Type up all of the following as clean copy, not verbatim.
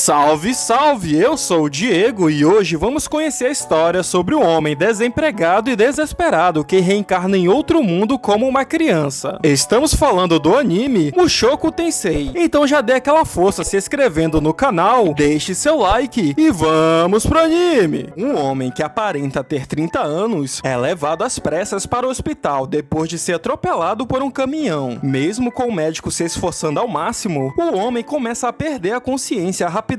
Salve, salve! Eu sou o Diego e hoje vamos conhecer a história sobre um homem desempregado e desesperado que reencarna em outro mundo como uma criança. Estamos falando do anime Mushoku Tensei. Então já dê aquela força se inscrevendo no canal, deixe seu like e vamos pro anime! Um homem que aparenta ter 30 anos é levado às pressas para o hospital depois de ser atropelado por um caminhão. Mesmo com o médico se esforçando ao máximo, o homem começa a perder a consciência rapidamente.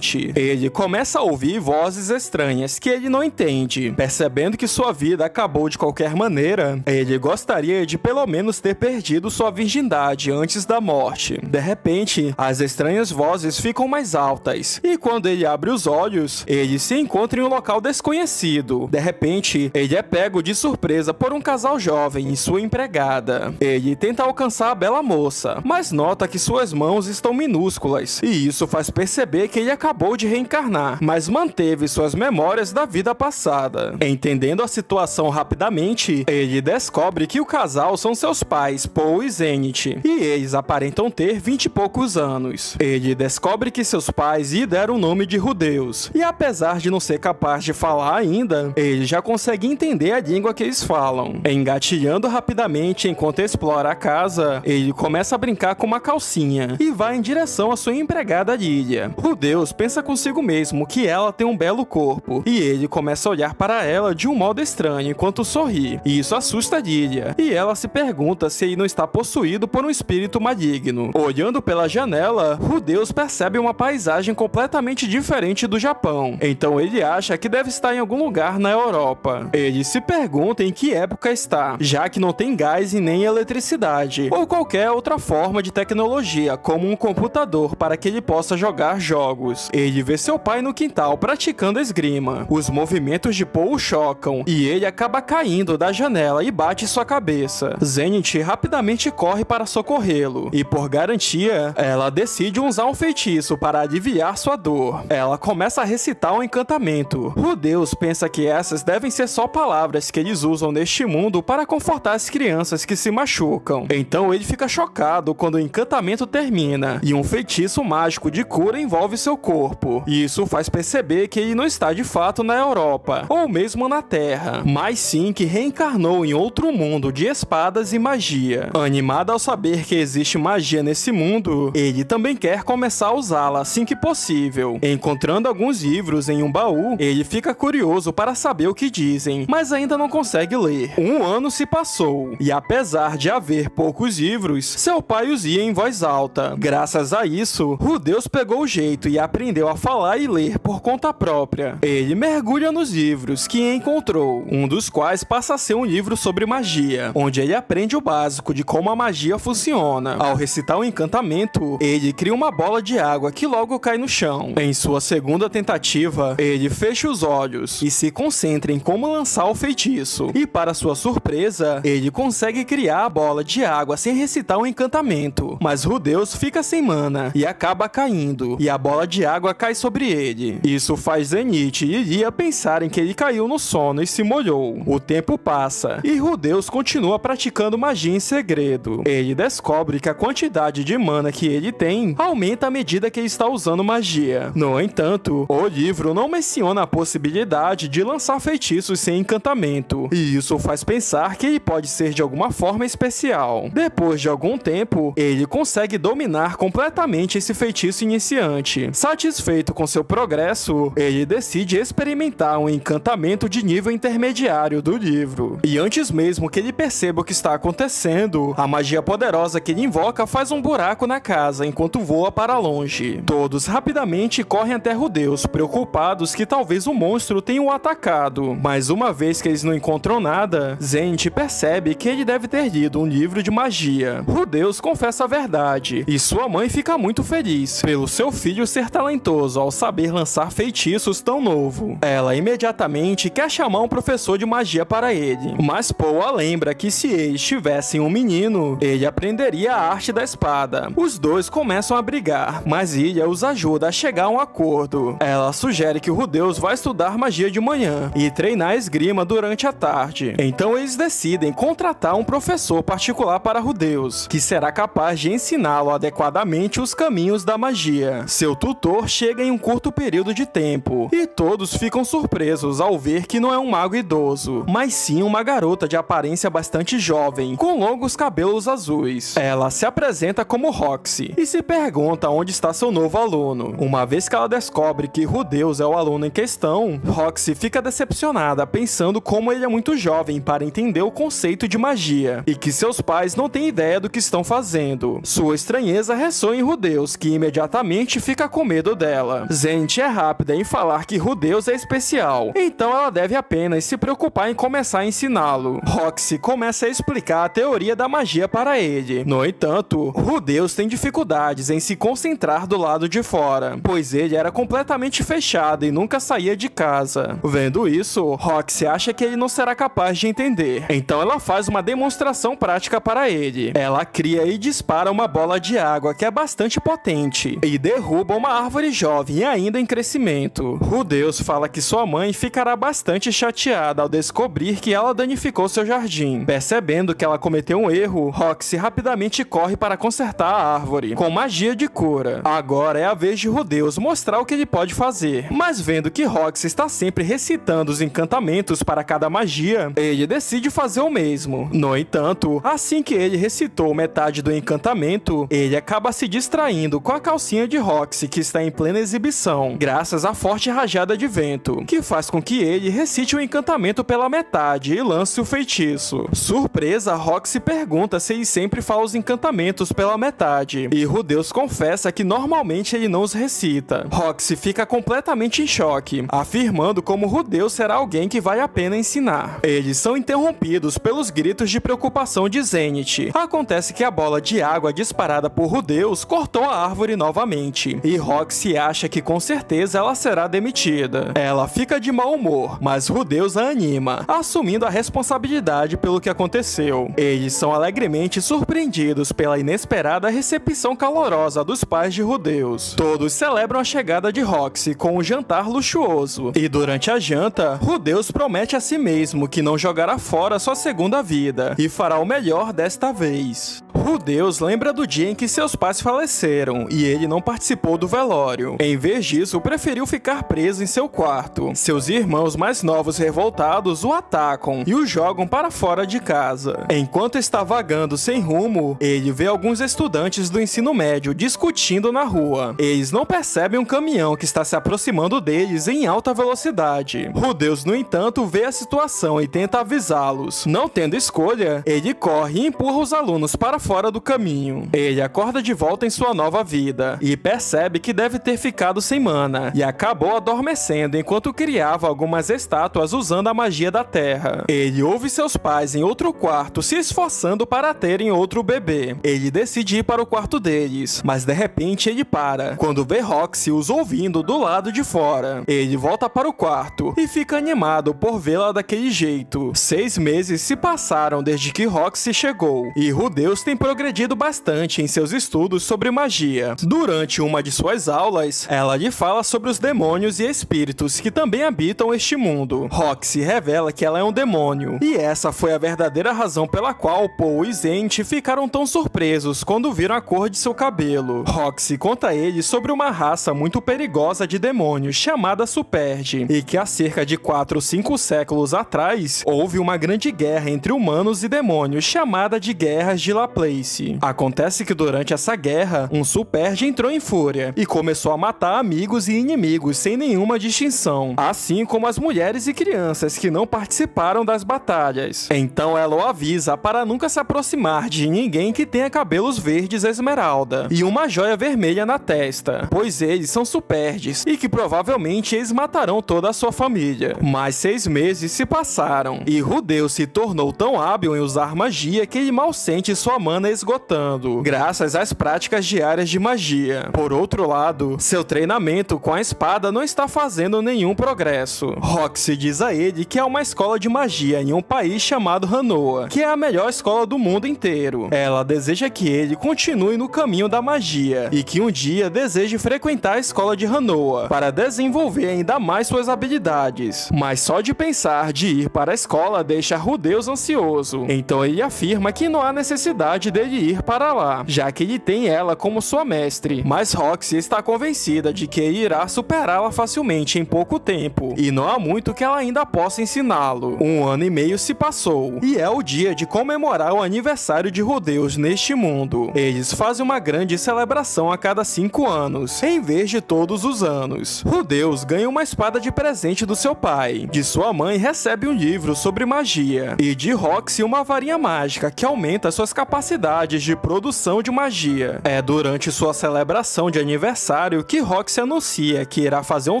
Ele começa a ouvir vozes estranhas que ele não entende. Percebendo que sua vida acabou de qualquer maneira, ele gostaria de pelo menos ter perdido sua virgindade antes da morte. De repente, as estranhas vozes ficam mais altas, e quando ele abre os olhos, ele se encontra em um local desconhecido. De repente, ele é pego de surpresa por um casal jovem e sua empregada. Ele tenta alcançar a bela moça, mas nota que suas mãos estão minúsculas, e isso faz perceber que ele acabou de reencarnar, mas manteve suas memórias da vida passada. Entendendo a situação rapidamente, ele descobre que o casal são seus pais, Paul e Zenith, e eles aparentam ter 20 e poucos anos. Ele descobre que seus pais lhe deram o nome de Rudeus, e apesar de não ser capaz de falar ainda, ele já consegue entender a língua que eles falam. Engatilhando rapidamente enquanto explora a casa, ele começa a brincar com uma calcinha, e vai em direção à sua empregada Lilia. Rudeus pensa consigo mesmo que ela tem um belo corpo, e ele começa a olhar para ela de um modo estranho enquanto sorri. Isso assusta Lilia, e ela se pergunta se ele não está possuído por um espírito maligno. Olhando pela janela, Rudeus percebe uma paisagem completamente diferente do Japão, então ele acha que deve estar em algum lugar na Europa. Ele se pergunta em que época está, já que não tem gás e nem eletricidade, ou qualquer outra forma de tecnologia, como um computador para que ele possa jogar jogos. Ele vê seu pai no quintal praticando esgrima. Os movimentos de Paul o chocam, e ele acaba caindo da janela e bate sua cabeça. Zenith rapidamente corre para socorrê-lo, e por garantia, ela decide usar um feitiço para aliviar sua dor. Ela começa a recitar um encantamento. Rudeus pensa que essas devem ser só palavras que eles usam neste mundo para confortar as crianças que se machucam. Então ele fica chocado quando o encantamento termina, e um feitiço mágico de cura envolve seu corpo. Isso faz perceber que ele não está de fato na Europa, ou mesmo na Terra, mas sim que reencarnou em outro mundo de espadas e magia. Animado ao saber que existe magia nesse mundo, ele também quer começar a usá-la assim que possível. Encontrando alguns livros em um baú, ele fica curioso para saber o que dizem, mas ainda não consegue ler. Um ano se passou, e apesar de haver poucos livros, seu pai os lia em voz alta. Graças a isso, Rudeus pegou o jeito e aprendeu a falar e ler por conta própria. Ele mergulha nos livros que encontrou, um dos quais passa a ser um livro sobre magia, onde ele aprende o básico de como a magia funciona. Ao recitar o encantamento, ele cria uma bola de água que logo cai no chão. Em sua segunda tentativa, ele fecha os olhos e se concentra em como lançar o feitiço. E para sua surpresa, ele consegue criar a bola de água sem recitar o encantamento. Mas Rudeus fica sem mana e acaba caindo, e a bola de água cai sobre ele. Isso faz Zenith e Lilia pensarem que ele caiu no sono e se molhou. O tempo passa, e Rudeus continua praticando magia em segredo. Ele descobre que a quantidade de mana que ele tem aumenta à medida que ele está usando magia. No entanto, o livro não menciona a possibilidade de lançar feitiços sem encantamento, e isso faz pensar que ele pode ser de alguma forma especial. Depois de algum tempo, ele consegue dominar completamente esse feitiço iniciante. Satisfeito com seu progresso, ele decide experimentar um encantamento de nível intermediário do livro. E antes mesmo que ele perceba o que está acontecendo, a magia poderosa que ele invoca faz um buraco na casa enquanto voa para longe. Todos rapidamente correm até Rudeus, preocupados que talvez o monstro tenha o atacado. Mas uma vez que eles não encontram nada, Zenith percebe que ele deve ter lido um livro de magia. Rudeus confessa a verdade, e sua mãe fica muito feliz pelo seu filho ser talentoso ao saber lançar feitiços tão novo. Ela imediatamente quer chamar um professor de magia para ele, mas Paul a lembra que se eles tivessem um menino, ele aprenderia a arte da espada. Os dois começam a brigar, mas Lilia os ajuda a chegar a um acordo. Ela sugere que o Rudeus vai estudar magia de manhã e treinar esgrima durante a tarde. Então eles decidem contratar um professor particular para Rudeus, que será capaz de ensiná-lo adequadamente os caminhos da magia. Seu tutor chega em um curto período de tempo, e todos ficam surpresos ao ver que não é um mago idoso, mas sim uma garota de aparência bastante jovem, com longos cabelos azuis. Ela se apresenta como Roxy, e se pergunta onde está seu novo aluno. Uma vez que ela descobre que Rudeus é o aluno em questão, Roxy fica decepcionada, pensando como ele é muito jovem para entender o conceito de magia, e que seus pais não têm ideia do que estão fazendo. Sua estranheza ressoa em Rudeus, que imediatamente fica com medo dela. Zenith é rápida em falar que Rudeus é especial, então ela deve apenas se preocupar em começar a ensiná-lo. Roxy começa a explicar a teoria da magia para ele. No entanto, Rudeus tem dificuldades em se concentrar do lado de fora, pois ele era completamente fechado e nunca saía de casa. Vendo isso, Roxy acha que ele não será capaz de entender, então ela faz uma demonstração prática para ele. Ela cria e dispara uma bola de água que é bastante potente e derruba uma árvore jovem ainda em crescimento. Rudeus fala que sua mãe ficará bastante chateada ao descobrir que ela danificou seu jardim. Percebendo que ela cometeu um erro, Roxy rapidamente corre para consertar a árvore com magia de cura. Agora é a vez de Rudeus mostrar o que ele pode fazer, mas vendo que Roxy está sempre recitando os encantamentos para cada magia, ele decide fazer o mesmo. No entanto, assim que ele recitou metade do encantamento, ele acaba se distraindo com a calcinha de Roxy, que está em plena exibição, graças à forte rajada de vento, que faz com que ele recite o encantamento pela metade e lance o feitiço. Surpresa, Roxy pergunta se ele sempre fala os encantamentos pela metade, e Rudeus confessa que normalmente ele não os recita. Roxy fica completamente em choque, afirmando como Rudeus será alguém que vale a pena ensinar. Eles são interrompidos pelos gritos de preocupação de Zenith. Acontece que a bola de água disparada por Rudeus cortou a árvore novamente, e Roxy acha que com certeza ela será demitida. Ela fica de mau humor, mas Rudeus a anima, assumindo a responsabilidade pelo que aconteceu. Eles são alegremente surpreendidos pela inesperada recepção calorosa dos pais de Rudeus. Todos celebram a chegada de Roxy com um jantar luxuoso, e durante a janta, Rudeus promete a si mesmo que não jogará fora sua segunda vida e fará o melhor desta vez. Rudeus lembra do dia em que seus pais faleceram e ele não participou do velório. Em vez disso, preferiu ficar preso em seu quarto. Seus irmãos mais novos revoltados o atacam e o jogam para fora de casa. Enquanto está vagando sem rumo, ele vê alguns estudantes do ensino médio discutindo na rua. Eles não percebem um caminhão que está se aproximando deles em alta velocidade. Rudeus, no entanto, vê a situação e tenta avisá-los. Não tendo escolha, ele corre e empurra os alunos para fora do caminho. Ele acorda de volta em sua nova vida e percebe que deve ter ficado sem mana e acabou adormecendo enquanto criava algumas estátuas usando a magia da terra. Ele ouve seus pais em outro quarto se esforçando para terem outro bebê. Ele decide ir para o quarto deles, mas de repente ele para quando vê Roxy os ouvindo do lado de fora. Ele volta para o quarto e fica animado por vê-la daquele jeito. 6 meses se passaram desde que Roxy chegou e Rudeus tem progredido bastante em seus estudos sobre magia. Durante uma de suas aulas, ela lhe fala sobre os demônios e espíritos que também habitam este mundo. Roxy revela que ela é um demônio, e essa foi a verdadeira razão pela qual Paul e Zenith ficaram tão surpresos quando viram a cor de seu cabelo. Roxy conta a eles sobre uma raça muito perigosa de demônios chamada Superge, e que há cerca de 4 ou 5 séculos atrás houve uma grande guerra entre humanos e demônios chamada de Guerras de Laplace. Acontece que durante essa guerra, um Superge entrou em fúria e começou a matar amigos e inimigos sem nenhuma distinção, assim como as mulheres e crianças que não participaram das batalhas. Então ela o avisa para nunca se aproximar de ninguém que tenha cabelos verdes esmeralda e uma joia vermelha na testa, pois eles são Superges e que provavelmente eles matarão toda a sua família. Mas 6 meses se passaram e Rudeus se tornou tão hábil em usar magia que ele mal sente sua mana esgotando, graças às práticas diárias de magia. Por outro lado, seu treinamento com a espada não está fazendo nenhum progresso. Roxy diz a ele que há uma escola de magia em um país chamado Hanoa, que é a melhor escola do mundo inteiro. Ela deseja que ele continue no caminho da magia e que um dia deseje frequentar a escola de Hanoa para desenvolver ainda mais suas habilidades. Mas só de pensar de ir para a escola deixa Rudeus ansioso. Então ele afirma que não há necessidade necessidade dele ir para lá, já que ele tem ela como sua mestre. Mas Roxy está convencida de que irá superá-la facilmente em pouco tempo, e não há muito que ela ainda possa ensiná-lo. 1 ano e meio se passou, e é o dia de comemorar o aniversário de Rudeus neste mundo. Eles fazem uma grande celebração a cada 5 anos, em vez de todos os anos. Rudeus ganha uma espada de presente do seu pai, de sua mãe recebe um livro sobre magia, e de Roxy uma varinha mágica que aumenta suas capacidades de produção de magia. É durante sua celebração de aniversário que Roxy anuncia que irá fazer um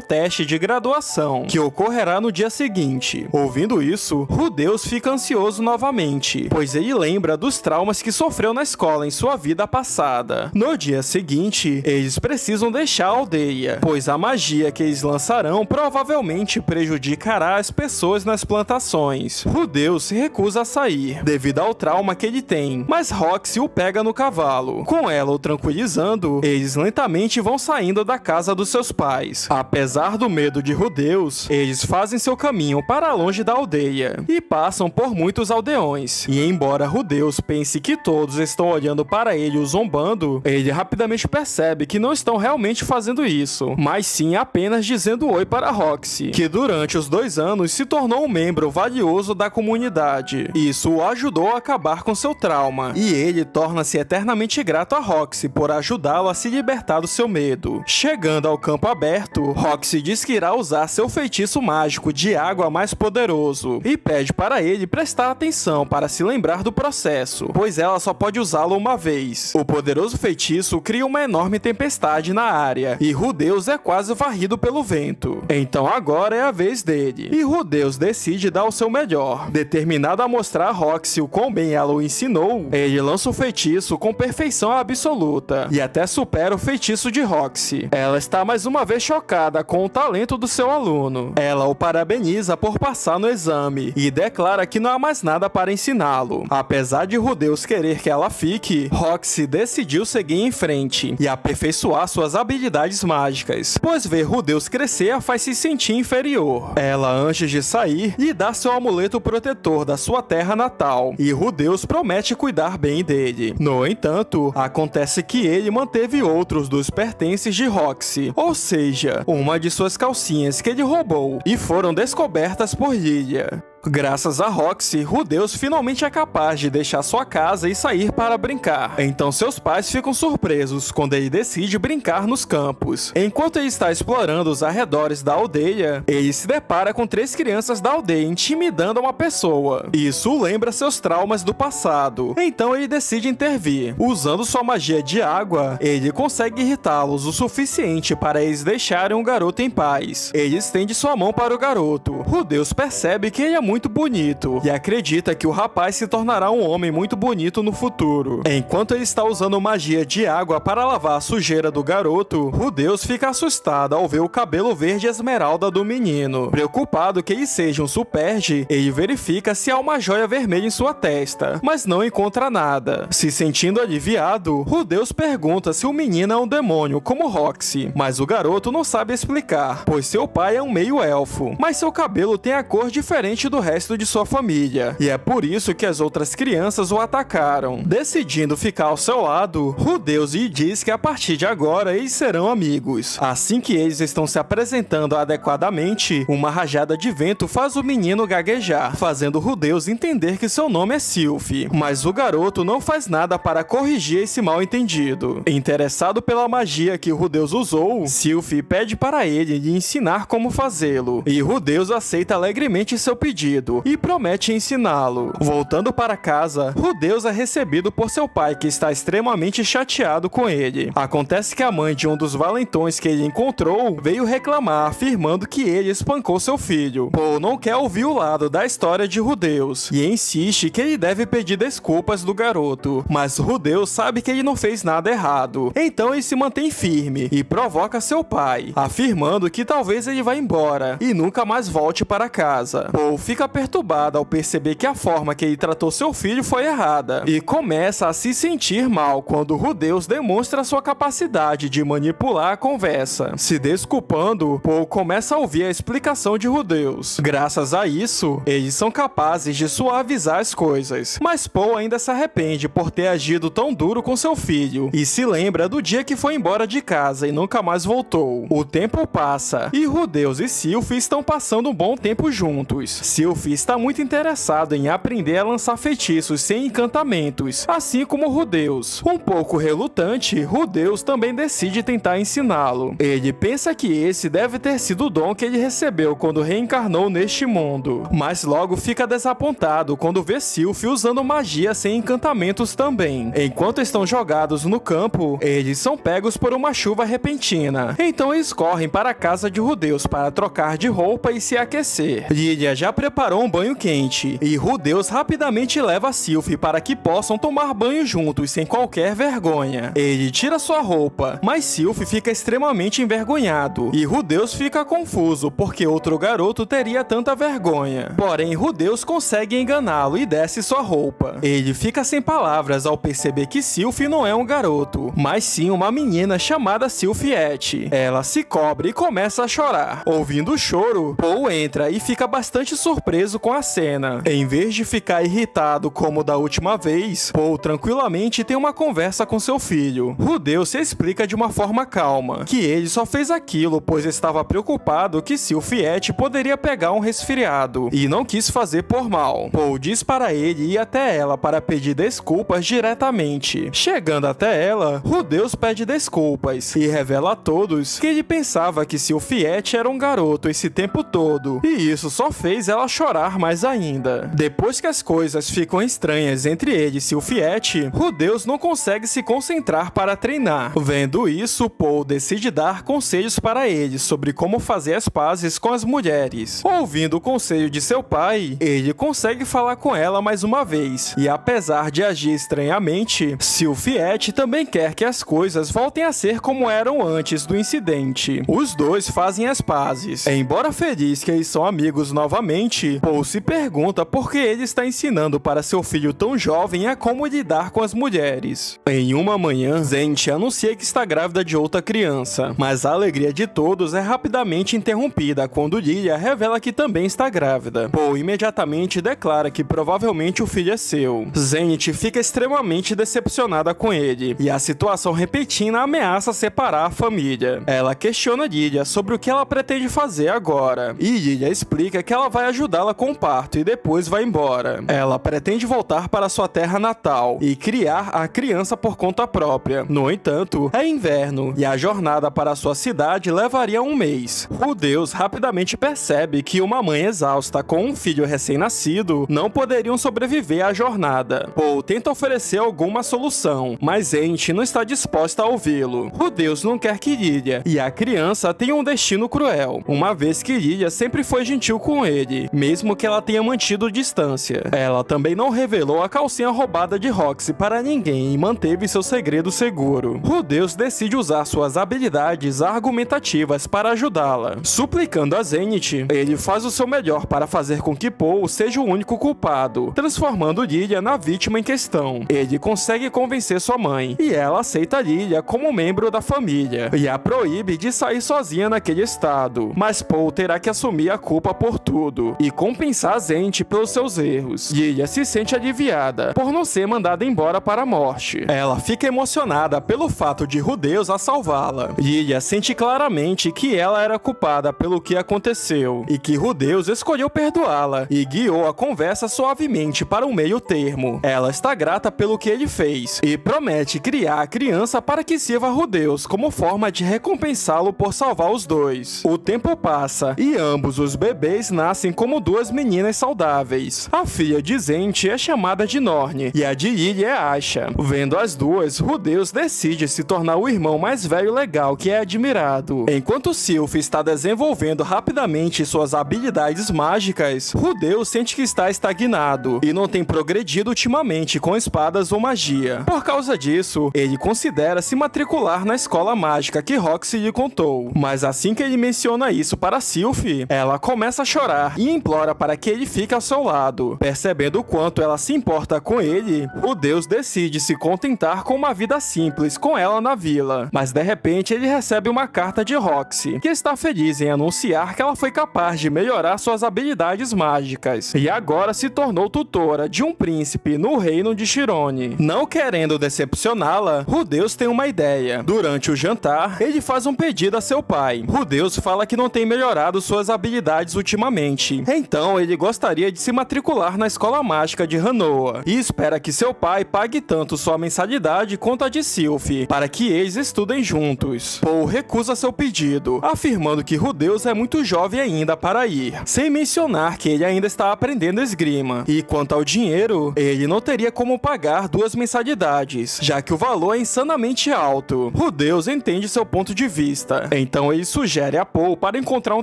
teste de graduação, que ocorrerá no dia seguinte. Ouvindo isso, Rudeus fica ansioso novamente, pois ele lembra dos traumas que sofreu na escola em sua vida passada. No dia seguinte, eles precisam deixar a aldeia, pois a magia que eles lançarão provavelmente prejudicará as pessoas nas plantações. Rudeus se recusa a sair, devido ao trauma que ele tem, mas Roxy o pega no cavalo. Com ela o tranquilizando, eles lentamente vão saindo da casa dos seus pais. Apesar do medo de Rudeus, eles fazem seu caminho para longe da aldeia, e passam por muitos aldeões. E embora Rudeus pense que todos estão olhando para ele o zombando, ele rapidamente percebe que não estão realmente fazendo isso, mas sim apenas dizendo oi para Roxy, que durante os 2 anos se tornou um membro valioso da comunidade. Isso o ajudou a acabar com seu trauma, e ele torna-se eternamente grato a Roxy por ajudá-lo a se libertar do seu medo. Chegando ao campo aberto, Roxy diz que irá usar seu feitiço mágico de água mais poderoso, e pede para ele prestar atenção para se lembrar do processo, pois ela só pode usá-lo uma vez. O poderoso feitiço cria uma enorme tempestade na área, e Rudeus é quase varrido pelo vento. Então agora é a vez dele, e Rudeus decide dar o seu melhor. Determinado a mostrar a Roxy o quão bem ela o ensinou, ele lança o feitiço com perfeição absoluta, e até supera o feitiço de Roxy. Ela está mais uma vez chocada com o talento do seu aluno. Ela o parabeniza por passar no exame, e declara que não há mais nada para ensiná-lo. Apesar de Rudeus querer que ela fique, Roxy decidiu seguir em frente, e aperfeiçoar suas habilidades mágicas, pois ver Rudeus crescer a faz se sentir inferior. Ela, antes de sair, lhe dá seu amuleto protetor da sua terra natal, e Rudeus promete cuidar bem dele. No entanto, acontece que ele manteve outros dos pertences de Roxy, ou seja, uma de suas calcinhas que ele roubou, e foram descobertas por Lilia. Graças a Roxy, Rudeus finalmente é capaz de deixar sua casa e sair para brincar. Então seus pais ficam surpresos quando ele decide brincar nos campos. Enquanto ele está explorando os arredores da aldeia, ele se depara com 3 crianças da aldeia intimidando uma pessoa. Isso lembra seus traumas do passado. Então ele decide intervir. Usando sua magia de água, ele consegue irritá-los o suficiente para eles deixarem o garoto em paz. Ele estende sua mão para o garoto. Rudeus percebe que ele é muito bonito, e acredita que o rapaz se tornará um homem muito bonito no futuro. Enquanto ele está usando magia de água para lavar a sujeira do garoto, Rudeus fica assustado ao ver o cabelo verde esmeralda do menino. Preocupado que ele seja um Superge, ele verifica se há uma joia vermelha em sua testa, mas não encontra nada. Se sentindo aliviado, Rudeus pergunta se o menino é um demônio como Roxy, mas o garoto não sabe explicar, pois seu pai é um meio-elfo, mas seu cabelo tem a cor diferente do resto de sua família, e é por isso que as outras crianças o atacaram. Decidindo ficar ao seu lado, Rudeus lhe diz que a partir de agora eles serão amigos. Assim que eles estão se apresentando adequadamente, uma rajada de vento faz o menino gaguejar, fazendo Rudeus entender que seu nome é Sylph, mas o garoto não faz nada para corrigir esse mal-entendido. Interessado pela magia que Rudeus usou, Sylph pede para ele lhe ensinar como fazê-lo, e Rudeus aceita alegremente seu pedido e promete ensiná-lo. Voltando para casa, Rudeus é recebido por seu pai, que está extremamente chateado com ele. Acontece que a mãe de um dos valentões que ele encontrou veio reclamar, afirmando que ele espancou seu filho. Paul não quer ouvir o lado da história de Rudeus e insiste que ele deve pedir desculpas do garoto, mas Rudeus sabe que ele não fez nada errado. Então ele se mantém firme e provoca seu pai, afirmando que talvez ele vá embora e nunca mais volte para casa. Paul fica fica perturbada ao perceber que a forma que ele tratou seu filho foi errada e começa a se sentir mal quando Rudeus demonstra sua capacidade de manipular a conversa. Se desculpando, Paul começa a ouvir a explicação de Rudeus. Graças a isso, eles são capazes de suavizar as coisas, mas Paul ainda se arrepende por ter agido tão duro com seu filho e se lembra do dia que foi embora de casa e nunca mais voltou. O tempo passa e Rudeus e Sylphie estão passando um bom tempo juntos. Sylphie está muito interessado em aprender a lançar feitiços sem encantamentos, assim como Rudeus. Um pouco relutante, Rudeus também decide tentar ensiná-lo. Ele pensa que esse deve ter sido o dom que ele recebeu quando reencarnou neste mundo, mas logo fica desapontado quando vê Sylphie usando magia sem encantamentos também. Enquanto estão jogados no campo, eles são pegos por uma chuva repentina. Então eles correm para a casa de Rudeus para trocar de roupa e se aquecer. Lydia já preparou um banho quente e Rudeus rapidamente leva Sylphie para que possam tomar banho juntos sem qualquer vergonha. Ele tira sua roupa, mas Sylphie fica extremamente envergonhado e Rudeus fica confuso porque outro garoto teria tanta vergonha. Porém, Rudeus consegue enganá-lo e desce sua roupa. Ele fica sem palavras ao perceber que Sylphie não é um garoto, mas sim uma menina chamada Sylphiette. Ela se cobre e começa a chorar. Ouvindo o choro, Paul entra e fica bastante surpreso com a cena. Em vez de ficar irritado como da última vez, Paul tranquilamente tem uma conversa com seu filho. Rudeus se explica de uma forma calma que ele só fez aquilo pois estava preocupado que Sylphiette poderia pegar um resfriado e não quis fazer por mal. Paul diz para ele ir até ela para pedir desculpas diretamente. Chegando até ela, Rudeus pede desculpas e revela a todos que ele pensava que Sylphiette era um garoto esse tempo todo, e isso só fez ela chorar mais ainda. Depois que as coisas ficam estranhas entre ele e Sylphiette, Rudeus não consegue se concentrar para treinar. Vendo isso, Paul decide dar conselhos para ele sobre como fazer as pazes com as mulheres. Ouvindo o conselho de seu pai, ele consegue falar com ela mais uma vez, e apesar de agir estranhamente, Sylphiette também quer que as coisas voltem a ser como eram antes do incidente. Os dois fazem as pazes. Embora feliz que eles são amigos novamente, Paul se pergunta por que ele está ensinando para seu filho tão jovem a como lidar com as mulheres. Em uma manhã, Zente anuncia que está grávida de outra criança, mas a alegria de todos é rapidamente interrompida quando Lilia revela que também está grávida. Paul imediatamente declara que provavelmente o filho é seu. Zenith fica extremamente decepcionada com ele, e a situação repentina ameaça separar a família. Ela questiona Lilia sobre o que ela pretende fazer agora, e Lilia explica que ela vai ajudá-la com o parto e depois vai embora. Ela pretende voltar para sua terra natal e criar a criança por conta própria. No entanto, é inverno e a jornada para sua cidade levaria um mês. Rudeus rapidamente percebe que uma mãe exausta com um filho recém-nascido não poderiam sobreviver à jornada. Paul tenta oferecer alguma solução, mas Zente não está disposta a ouvi-lo. Rudeus não quer que Lilia e a criança tenham um destino cruel, uma vez que Lilia sempre foi gentil com ele, mesmo que ela tenha mantido distância. Ela também não revelou a calcinha roubada de Roxy para ninguém e manteve seu segredo seguro. Rudeus decide usar suas habilidades argumentativas para ajudá-la. Suplicando a Zenith, ele faz o seu melhor para fazer com que Paul seja o único culpado, transformando Lilia na vítima em questão. Ele consegue convencer sua mãe, e ela aceita Lilia como membro da família, e a proíbe de sair sozinha naquele estado. Mas Paul terá que assumir a culpa por tudo, e compensar a Zente pelos seus erros. Lilia se sente aliviada por não ser mandada embora para a morte. Ela fica emocionada pelo fato de Rudeus a salvá-la. Lilia sente claramente que ela era culpada pelo que aconteceu, e que Rudeus escolheu perdoá-la, e guiou a conversa suavemente para um meio termo. Ela está grata pelo que ele fez, e promete criar a criança para que sirva a Rudeus como forma de recompensá-lo por salvar os dois. O tempo passa, e ambos os bebês nascem como duas meninas saudáveis. A filha de Zente é chamada de Norne, e a de Lilia é Asha. Vendo as duas, Rudeus decide se tornar o irmão mais velho legal que é admirado. Enquanto Sylphie está desenvolvendo rapidamente suas habilidades mágicas, Rudeus sente que está estagnado e não tem progredido ultimamente com espadas ou magia. Por causa disso, ele considera se matricular na escola mágica que Roxy lhe contou. Mas assim que ele menciona isso para Sylphie, ela começa a chorar e implora implora para que ele fique ao seu lado. Percebendo o quanto ela se importa com ele, o deus decide se contentar com uma vida simples com ela na vila. Mas de repente ele recebe uma carta de Roxy, que está feliz em anunciar que ela foi capaz de melhorar suas habilidades mágicas e agora se tornou tutora de um príncipe no reino de Chirone. Não querendo decepcioná-la, Rudeus tem uma ideia. Durante o jantar, ele faz um pedido a seu pai. Rudeus fala que não tem melhorado suas habilidades ultimamente, então ele gostaria de se matricular na escola mágica de Hanoa e espera que seu pai pague tanto sua mensalidade quanto a de Sylph, para que eles estudem juntos. Paul recusa seu pedido, afirmando que Rudeus é muito jovem ainda para ir, sem mencionar que ele ainda está aprendendo esgrima. E quanto ao dinheiro, ele não teria como pagar 2 mensalidades, já que o valor é insanamente alto. Rudeus entende seu ponto de vista, então ele sugere a Paul para encontrar um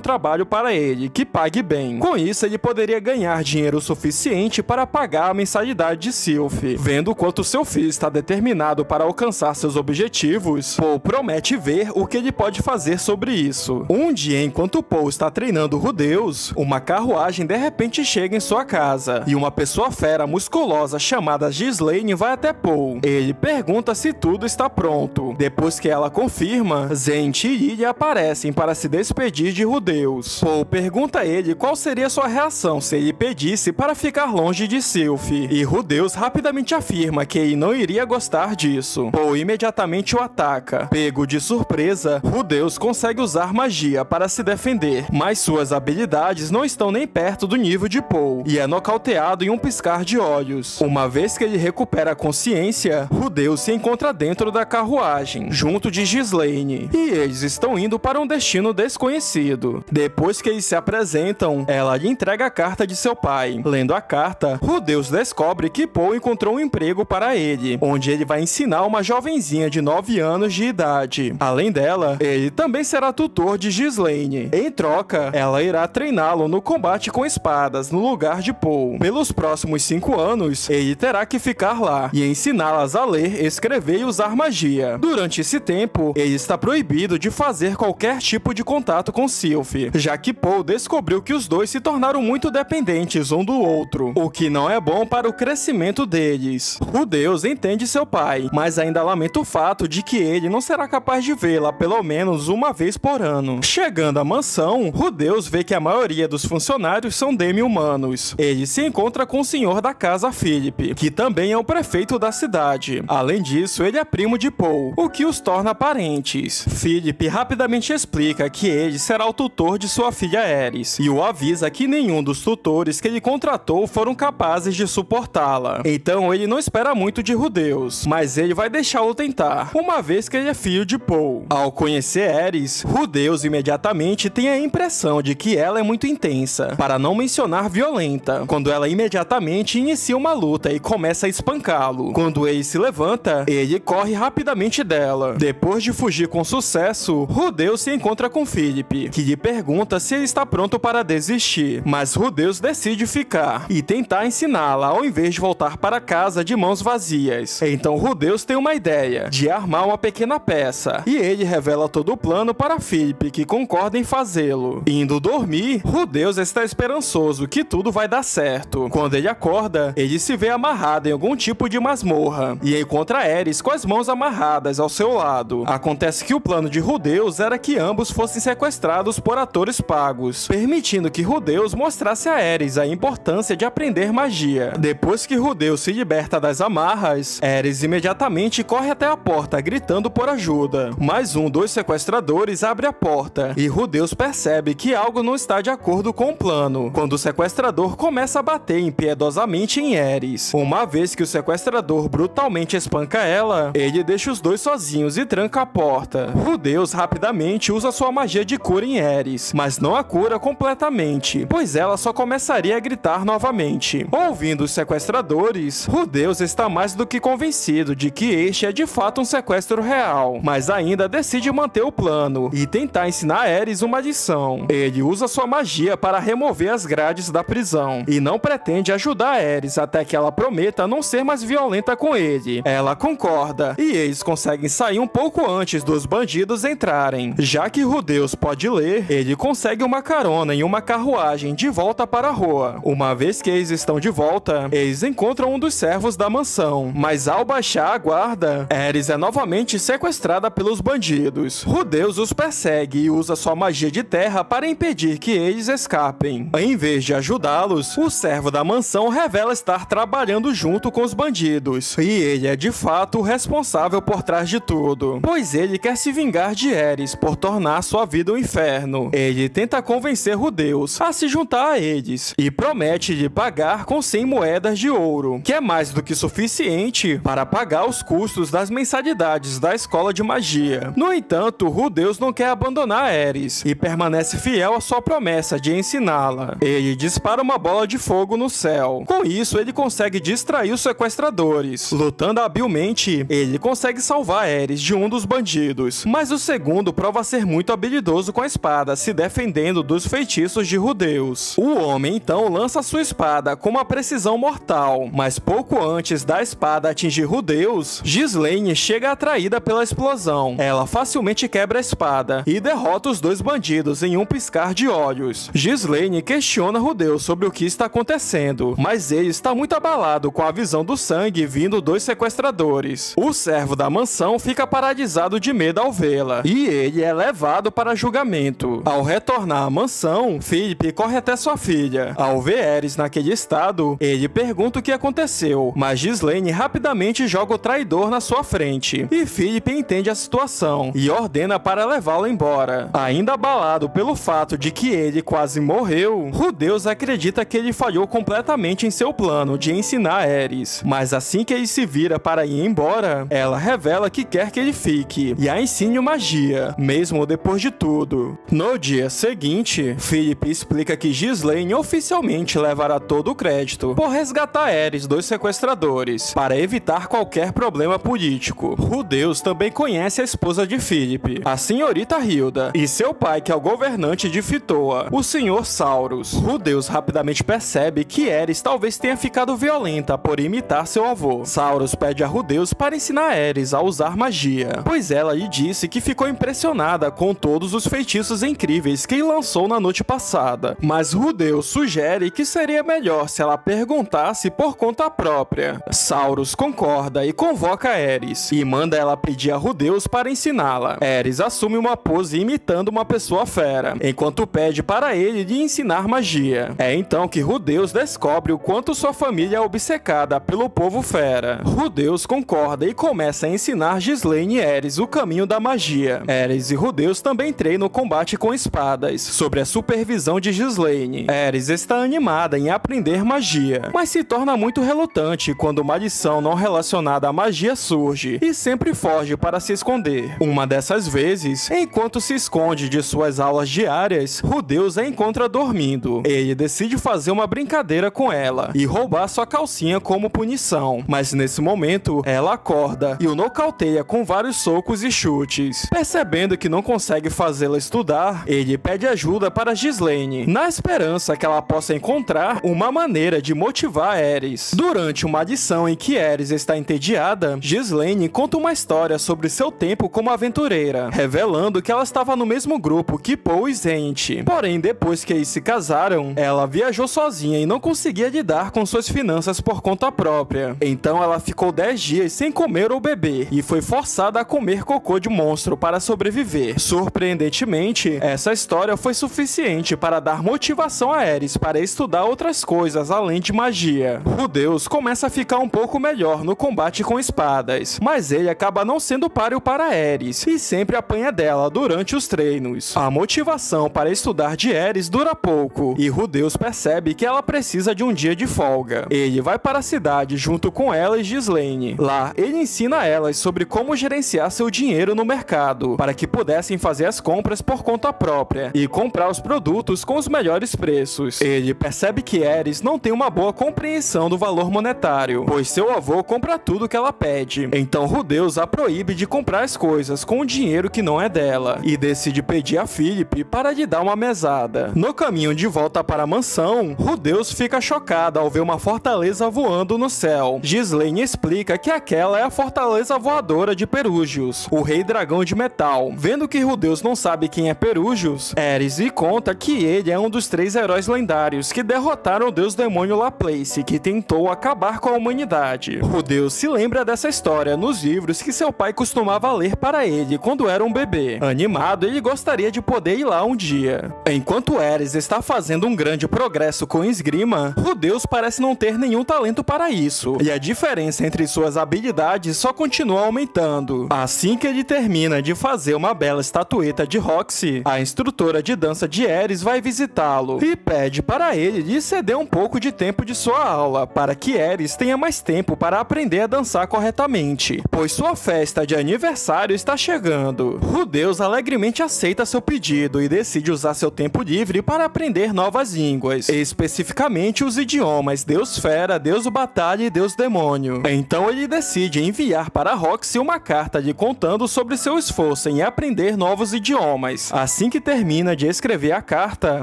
trabalho para ele, que pague bem. Com isso, ele poderia ganhar dinheiro suficiente para pagar a mensalidade de Sylph. Vendo quanto seu filho está determinado para alcançar seus objetivos, Paul promete ver o que ele pode fazer sobre isso. Um dia, enquanto Paul está treinando Rudeus, uma carruagem de repente chega em sua casa, e uma pessoa fera musculosa chamada Ghislaine vai até Paul. Ele pergunta se tudo está pronto. Depois que ela confirma, Zent e Lilia aparecem para se despedir de Rudeus. Paul pergunta a ele qual seria sua reação se ele pedisse para ficar longe de Sylph, e Rudeus rapidamente afirma que ele não iria gostar disso. Paul imediatamente o ataca. Pego de surpresa, Rudeus consegue usar magia para se defender, mas suas habilidades não estão nem perto do nível de Paul, e é nocauteado em um piscar de olhos. Uma vez que ele recupera a consciência, Rudeus se encontra dentro da carruagem, junto de Ghislaine, e eles estão indo para um destino desconhecido. Depois que eles se apresentam, ela lhe entrega a carta de seu pai. Lendo a carta, Rudeus descobre que Paul encontrou um emprego para ele, onde ele vai ensinar uma jovenzinha de 9 anos de idade. Além dela, ele também será tutor de Ghislaine. Em troca, ela irá treiná-lo no combate com espadas, no lugar de Paul. Pelos próximos 5 anos, ele terá que ficar lá e ensiná-las a ler, escrever e usar magia. Durante esse tempo, ele está proibido de fazer qualquer tipo de contato com Sylph, já que Paul descobriu que os dois se tornaram muito dependentes um do outro, o que não é bom para o crescimento deles. Rudeus entende seu pai, mas ainda lamenta o fato de que ele não será capaz de vê-la pelo menos uma vez por ano. Chegando à mansão, Rudeus vê que a maioria dos funcionários são demi-humanos. Ele se encontra com o senhor da casa, Philip, que também é o prefeito da cidade. Além disso, ele é primo de Paul, o que os torna parentes. Philip rapidamente explica que ele será o tutor de sua filha Ares, e o avisa que nenhum dos tutores que ele contratou foram capazes de suportá-la. Então ele não espera muito de Rudeus, mas ele vai deixá-lo tentar, uma vez que ele é filho de Paul. Ao conhecer Ares, Rudeus imediatamente tem a impressão de que ela é muito intensa, para não mencionar violenta, quando ela imediatamente inicia uma luta e começa a espancá-lo. Quando ele se levanta, ele corre rapidamente dela. Depois de fugir com sucesso, Rudeus se encontra com Philip, que lhe pergunta se ele está pronto para desistir, mas Rudeus decide ficar e tentar ensiná-la ao invés de voltar para casa de mãos vazias. Então Rudeus tem uma ideia de armar uma pequena peça, e ele revela todo o plano para Philip, que concorda em fazê-lo. Indo dormir, Rudeus está esperançoso que tudo vai dar certo. Quando ele acorda, ele se vê amarrado em algum tipo de masmorra e encontra Ares com as mãos amarradas ao seu lado. Acontece que o plano de Rudeus era que ambos fossem sequestrados por atores pagos, permitindo que Rudeus mostrasse a Ares a importância de aprender magia. Depois que Rudeus se liberta das amarras, Ares imediatamente corre até a porta gritando por ajuda. Mas um dos sequestradores abre a porta e Rudeus percebe que algo não está de acordo com o plano, quando o sequestrador começa a bater impiedosamente em Ares. Uma vez que o sequestrador brutalmente espanca ela, ele deixa os dois sozinhos e tranca a porta. Rudeus rapidamente usa sua magia de cura em Ares, mas não a cura completamente, pois ela só começaria a gritar novamente. Ouvindo os sequestradores, Rudeus está mais do que convencido de que este é de fato um sequestro real, mas ainda decide manter o plano e tentar ensinar a Ares uma lição. Ele usa sua magia para remover as grades da prisão e não pretende ajudar a Ares até que ela prometa não ser mais violenta com ele. Ela concorda e eles conseguem sair um pouco antes dos bandidos entrarem. Já que Rudeus pode ler, ele consegue uma carona em uma carruagem viagem de volta para Roa. Uma vez que eles estão de volta, eles encontram um dos servos da mansão, mas ao baixar a guarda, Ares é novamente sequestrada pelos bandidos. Rudeus os persegue e usa sua magia de terra para impedir que eles escapem. Em vez de ajudá-los, o servo da mansão revela estar trabalhando junto com os bandidos, e ele é de fato o responsável por trás de tudo, pois ele quer se vingar de Ares por tornar sua vida um inferno. Ele tenta convencer Rudeus a se juntar a eles e promete lhe pagar com 100 moedas de ouro, que é mais do que suficiente para pagar os custos das mensalidades da escola de magia. No entanto, Rudeus não quer abandonar Ares e permanece fiel à sua promessa de ensiná-la. Ele dispara uma bola de fogo no céu. Com isso, ele consegue distrair os sequestradores. Lutando habilmente, ele consegue salvar Ares de um dos bandidos, mas o segundo prova ser muito habilidoso com a espada, se defendendo dos feitiços de Rudeus. O homem então lança sua espada com uma precisão mortal, mas pouco antes da espada atingir Rudeus, Ghislaine chega atraída pela explosão. Ela facilmente quebra a espada e derrota os dois bandidos em um piscar de olhos. Ghislaine questiona Rudeus sobre o que está acontecendo, mas ele está muito abalado com a visão do sangue vindo dos sequestradores. O servo da mansão fica paralisado de medo ao vê-la, e ele é levado para julgamento. Ao retornar à mansão, Philip corre até sua filha. Ao ver Ares naquele estado, ele pergunta o que aconteceu, mas Ghislaine rapidamente joga o traidor na sua frente, e Philip entende a situação e ordena para levá-lo embora. Ainda abalado pelo fato de que ele quase morreu, Rudeus acredita que ele falhou completamente em seu plano de ensinar Ares, mas assim que ele se vira para ir embora, ela revela que quer que ele fique e a ensine magia, mesmo depois de tudo. No dia seguinte, Philip explica que Ghislaine oficialmente levará todo o crédito por resgatar Ares dos sequestradores, para evitar qualquer problema político. Rudeus também conhece a esposa de Philip, a senhorita Hilda, e seu pai, que é o governante de Fitoa, o senhor Saurus. Rudeus rapidamente percebe que Ares talvez tenha ficado violenta por imitar seu avô. Saurus pede a Rudeus para ensinar Ares a usar magia, pois ela lhe disse que ficou impressionada com todos os feitiços incríveis que ele lançou na noite passada, mas Rudeus sugere que seria melhor se ela perguntasse por conta própria. Saurus concorda e convoca Ares, e manda ela pedir a Rudeus para ensiná-la. Ares assume uma pose imitando uma pessoa fera, enquanto pede para ele lhe ensinar magia. É então que Rudeus descobre o quanto sua família é obcecada pelo povo fera. Rudeus concorda e começa a ensinar Ghislaine e Ares o caminho da magia. Ares e Rudeus também treinam o combate com espadas, sob a supervisão de Ghislaine. Ares está animada em aprender magia, mas se torna muito relutante quando uma lição não relacionada à magia surge, e sempre foge para se esconder. Uma dessas vezes, enquanto se esconde de suas aulas diárias, Rudeus a encontra dormindo. Ele decide fazer uma brincadeira com ela e roubar sua calcinha como punição, mas nesse momento, ela acorda e o nocauteia com vários socos e chutes. Percebendo que não consegue fazê-la estudar, ele pede ajuda para Ghislaine, na esperança que ela possa encontrar uma maneira de motivar Ares. Durante uma lição em que Ares está entediada, Ghislaine conta uma história sobre seu tempo como aventureira, revelando que ela estava no mesmo grupo que Paul e Zente. Porém, depois que eles se casaram, ela viajou sozinha e não conseguia lidar com suas finanças por conta própria. Então ela ficou 10 dias sem comer ou beber e foi forçada a comer cocô de monstro para sobreviver. Surpreendentemente, essa história foi suficiente para dar motivação a Ares para estudar outras coisas além de magia. Rudeus começa a ficar um pouco melhor no combate com espadas, mas ele acaba não sendo páreo para Ares e sempre apanha dela durante os treinos. A motivação para estudar de Ares dura pouco e Rudeus percebe que ela precisa de um dia de folga. Ele vai para a cidade junto com ela e Ghislaine. Lá, ele ensina a elas sobre como gerenciar seu dinheiro no mercado, para que pudessem fazer as compras por conta própria e comprar os produtos com os melhores preços. Ele percebe que Ares não tem uma boa compreensão do valor monetário, pois seu avô compra tudo que ela pede. Então Rudeus a proíbe de comprar as coisas com o dinheiro que não é dela, e decide pedir a Philip para lhe dar uma mesada. No caminho de volta para a mansão, Rudeus fica chocada ao ver uma fortaleza voando no céu. Ghislaine explica que aquela é a fortaleza voadora de Perúgios, o rei dragão de metal. Vendo que Rudeus não sabe quem é Perúgios, Ares lhe conta que ele é é um dos 3 heróis lendários que derrotaram o deus demônio Laplace, que tentou acabar com a humanidade. Rudeus se lembra dessa história nos livros que seu pai costumava ler para ele quando era um bebê. Animado, ele gostaria de poder ir lá um dia. Enquanto Ares está fazendo um grande progresso com esgrima, Rudeus parece não ter nenhum talento para isso, e a diferença entre suas habilidades só continua aumentando. Assim que ele termina de fazer uma bela estatueta de Roxy, a instrutora de dança de Ares vai visitá-lo e pede para ele lhe ceder um pouco de tempo de sua aula, para que Ares tenha mais tempo para aprender a dançar corretamente, pois sua festa de aniversário está chegando. Rudeus alegremente aceita seu pedido e decide usar seu tempo livre para aprender novas línguas, especificamente os idiomas Deus Fera, Deus Batalha e Deus Demônio. Então ele decide enviar para Roxy uma carta lhe contando sobre seu esforço em aprender novos idiomas. Assim que termina de escrever a carta,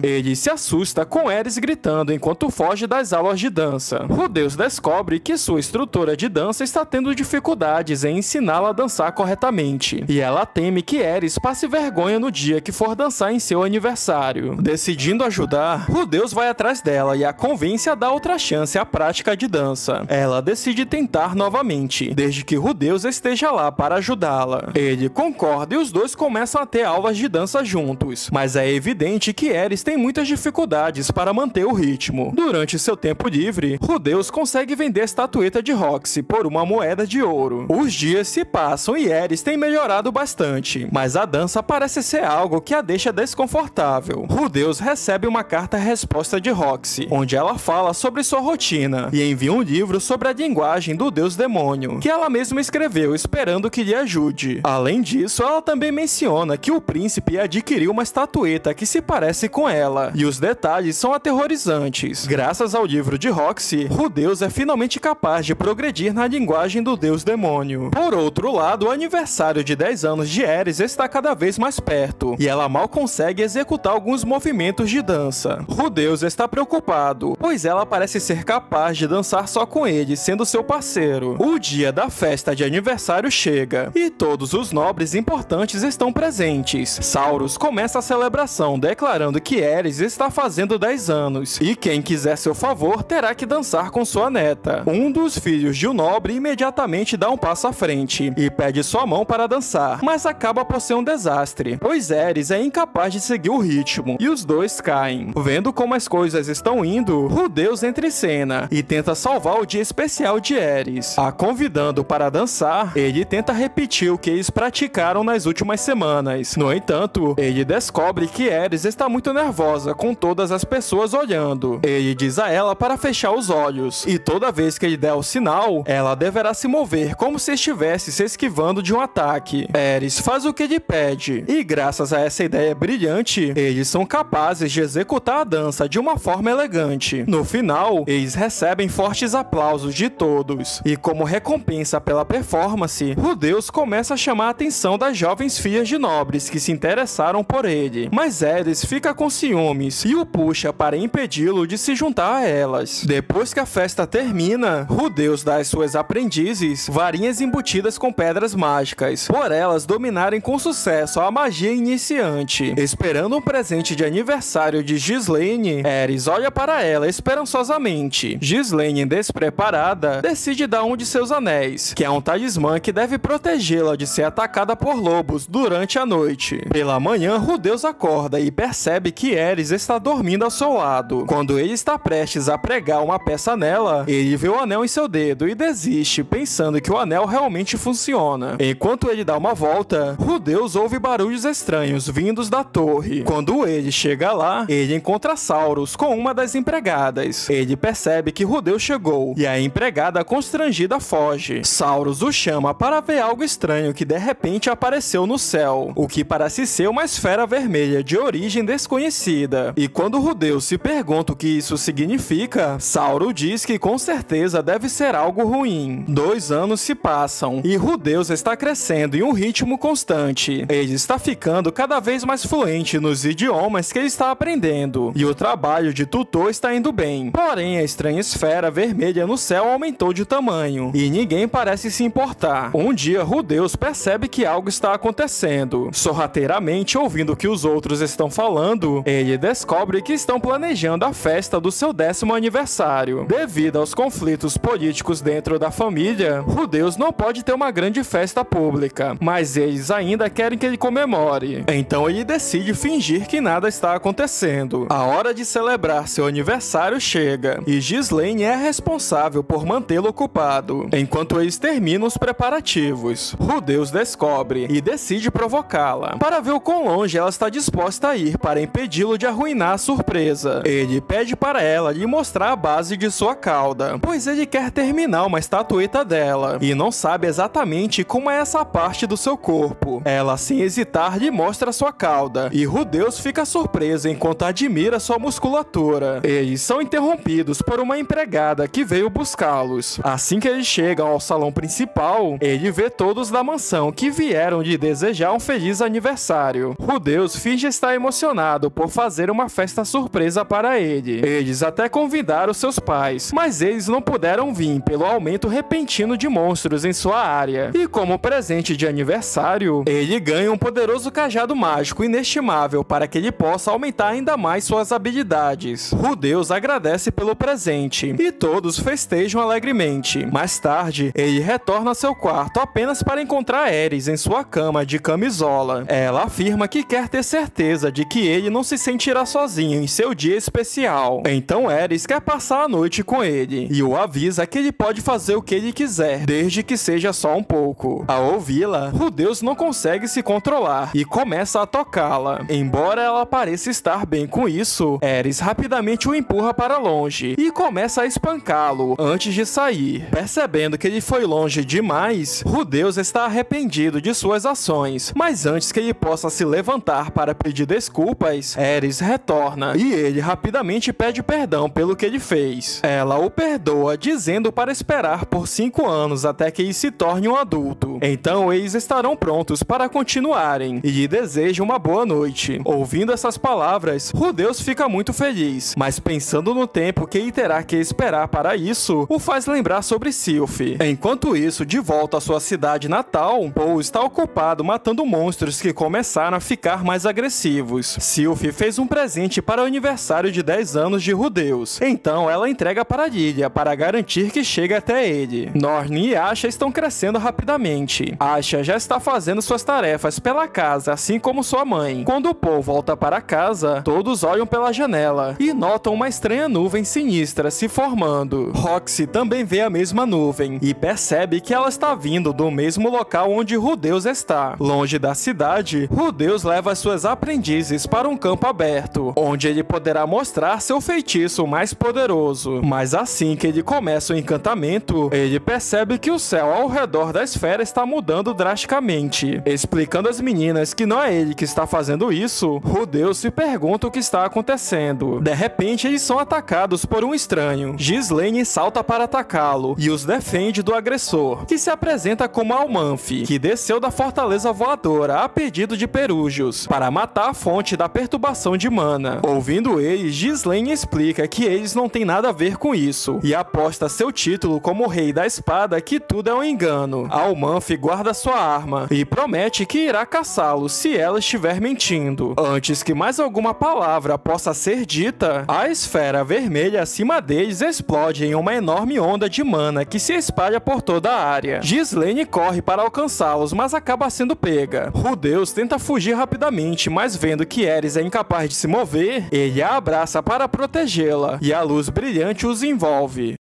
ele se assusta com Ares gritando enquanto foge das aulas de dança. Rudeus descobre que sua instrutora de dança está tendo dificuldades em ensiná-la a dançar corretamente, e ela teme que Ares passe vergonha no dia que for dançar em seu aniversário. Decidindo ajudar, Rudeus vai atrás dela e a convence a dar outra chance à prática de dança. Ela decide tentar novamente, desde que Rudeus esteja lá para ajudá-la. Ele concorda e os dois começam a ter aulas de dança juntos, mas é evidente que Ares tem muitas dificuldades para manter o ritmo. Durante seu tempo livre, Rudeus consegue vender a estatueta de Roxy por uma moeda de ouro. Os dias se passam e Ares tem melhorado bastante, mas a dança parece ser algo que a deixa desconfortável. Rudeus recebe uma carta-resposta de Roxy, onde ela fala sobre sua rotina e envia um livro sobre a linguagem do deus demônio, que ela mesma escreveu esperando que lhe ajude. Além disso, ela também menciona que o príncipe adquiriu uma estatueta que se parece com ela, e os detalhes são aterrorizantes. Graças ao livro de Roxy, Rudeus é finalmente capaz de progredir na linguagem do deus demônio. Por outro lado, o aniversário de 10 anos de Ares está cada vez mais perto, e ela mal consegue executar alguns movimentos de dança. Rudeus está preocupado, pois ela parece ser capaz de dançar só com ele, sendo seu parceiro. O dia da festa de aniversário chega, e todos os nobres importantes estão presentes. Saurus começa a celebração, declarando que Ares está fazendo 10 anos, e quem quiser seu favor terá que dançar com sua neta. Um dos filhos de um nobre imediatamente dá um passo à frente, e pede sua mão para dançar, mas acaba por ser um desastre, pois Ares é incapaz de seguir o ritmo, e os dois caem. Vendo como as coisas estão indo, Rudeus entra em cena, e tenta salvar o dia especial de Ares. A convidando para dançar, ele tenta repetir o que eles praticaram nas últimas semanas. No entanto, ele descobre que Ares está muito nervosa com todas as pessoas olhando. Ele diz a ela para fechar os olhos, e toda vez que ele der o sinal, ela deverá se mover como se estivesse se esquivando de um ataque. Ares faz o que ele pede, e graças a essa ideia brilhante, eles são capazes de executar a dança de uma forma elegante. No final, eles recebem fortes aplausos de todos, e como recompensa pela performance, Rudeus começa a chamar a atenção das jovens filhas de nobres que se interessaram por ele, mas Ares fica com ciúmes e o puxa para impedi-lo de se juntar a elas. Depois que a festa termina, Rudeus dá às suas aprendizes varinhas embutidas com pedras mágicas, por elas dominarem com sucesso a magia iniciante. Esperando um presente de aniversário de Ghislaine, Ares olha para ela esperançosamente. Ghislaine, despreparada, decide dar um de seus anéis, que é um talismã que deve protegê-la de ser atacada por lobos durante a noite. Pela manhã, Rudeus acorda e percebe que Ares está dormindo ao seu lado. Quando ele está prestes a pregar uma peça nela, ele vê o anel em seu dedo e desiste, pensando que o anel realmente funciona. Enquanto ele dá uma volta, Rudeus ouve barulhos estranhos vindos da torre. Quando ele chega lá, ele encontra Saurus com uma das empregadas. Ele percebe que Rudeus chegou, e a empregada constrangida foge. Saurus o chama para ver algo estranho que de repente apareceu no céu, o que parece ser uma esfera vermelha de origem desconhecida. E quando Rudeus se pergunta o que isso significa, Saurus diz que com certeza deve ser algo ruim. 2 anos se passam, e Rudeus está crescendo em um ritmo constante. Ele está ficando cada vez mais fluente nos idiomas que ele está aprendendo, e o trabalho de tutor está indo bem. Porém, a estranha esfera vermelha no céu aumentou de tamanho, e ninguém parece se importar. Um dia, Rudeus percebe que algo está acontecendo. Sorrateiramente, ouvindo o que os outros estão falando, ele ele descobre que estão planejando a festa do seu 10º aniversário. Devido aos conflitos políticos dentro da família, Rudeus não pode ter uma grande festa pública, mas eles ainda querem que ele comemore. Então ele decide fingir que nada está acontecendo. A hora de celebrar seu aniversário chega, e Ghislaine é responsável por mantê-lo ocupado. Enquanto eles terminam os preparativos, Rudeus descobre e decide provocá-la, para ver o quão longe ela está disposta a ir para impedi-lo de arruinar a surpresa. Ele pede para ela lhe mostrar a base de sua cauda, pois ele quer terminar uma estatueta dela, e não sabe exatamente como é essa parte do seu corpo. Ela, sem hesitar, lhe mostra sua cauda, e Rudeus fica surpreso enquanto admira sua musculatura. Eles são interrompidos por uma empregada que veio buscá-los. Assim que eles chegam ao salão principal, ele vê todos da mansão que vieram lhe desejar um feliz aniversário. Rudeus finge estar emocionado por fazer uma festa surpresa para ele. Eles até convidaram seus pais, mas eles não puderam vir pelo aumento repentino de monstros em sua área. E como presente de aniversário, ele ganha um poderoso cajado mágico inestimável para que ele possa aumentar ainda mais suas habilidades. Rudeus agradece pelo presente e todos festejam alegremente. Mais tarde, ele retorna a seu quarto apenas para encontrar Ares em sua cama de camisola. Ela afirma que quer ter certeza de que ele não se sentirá sozinho em seu dia especial. Então Ares quer passar a noite com ele e o avisa que ele pode fazer o que ele quiser, desde que seja só um pouco. Ao ouvi-la, Rudeus não consegue se controlar e começa a tocá-la. Embora ela pareça estar bem com isso, Ares rapidamente o empurra para longe e começa a espancá-lo antes de sair. Percebendo que ele foi longe demais, Rudeus está arrependido de suas ações, mas antes que ele possa se levantar para pedir desculpas, Ares retorna e ele rapidamente pede perdão pelo que ele fez. Ela o perdoa, dizendo para esperar por 5 anos até que ele se torne um adulto. Então eles estarão prontos para continuarem e lhe deseja uma boa noite. Ouvindo essas palavras, Rudeus fica muito feliz, mas pensando no tempo que ele terá que esperar para isso, o faz lembrar sobre Sylph. Enquanto isso, de volta à sua cidade natal, Paul está ocupado matando monstros que começaram a ficar mais agressivos. Sylph fez um presente para o aniversário de 10 anos de Rudeus, então ela entrega para Lilia para garantir que chegue até ele. Norne e Asha estão crescendo rapidamente. Asha já está fazendo suas tarefas pela casa, assim como sua mãe. Quando Paul volta para casa, todos olham pela janela e notam uma estranha nuvem sinistra se formando. Roxy também vê a mesma nuvem e percebe que ela está vindo do mesmo local onde Rudeus está. Longe da cidade, Rudeus leva suas aprendizes para um campo aberto, onde ele poderá mostrar seu feitiço mais poderoso. Mas assim que ele começa o encantamento, ele percebe que o céu ao redor da esfera está mudando drasticamente. Explicando às meninas que não é ele que está fazendo isso, Rudeus se pergunta o que está acontecendo. De repente, eles são atacados por um estranho. Ghislaine salta para atacá-lo e os defende do agressor, que se apresenta como Almanfi, que desceu da fortaleza voadora a pedido de Perúgios, para matar a fonte da perturbação de mana. Ouvindo eles, Ghislaine explica que eles não têm nada a ver com isso, e aposta seu título como Rei da Espada que tudo é um engano. Almanfi guarda sua arma e promete que irá caçá-lo se ela estiver mentindo. Antes que mais alguma palavra possa ser dita, a esfera vermelha acima deles explode em uma enorme onda de mana que se espalha por toda a área. Ghislaine corre para alcançá-los, mas acaba sendo pega. Rudeus tenta fugir rapidamente, mas vendo que Ares é incapaz de se mover, ele a abraça para protegê-la, e a luz brilhante os envolve.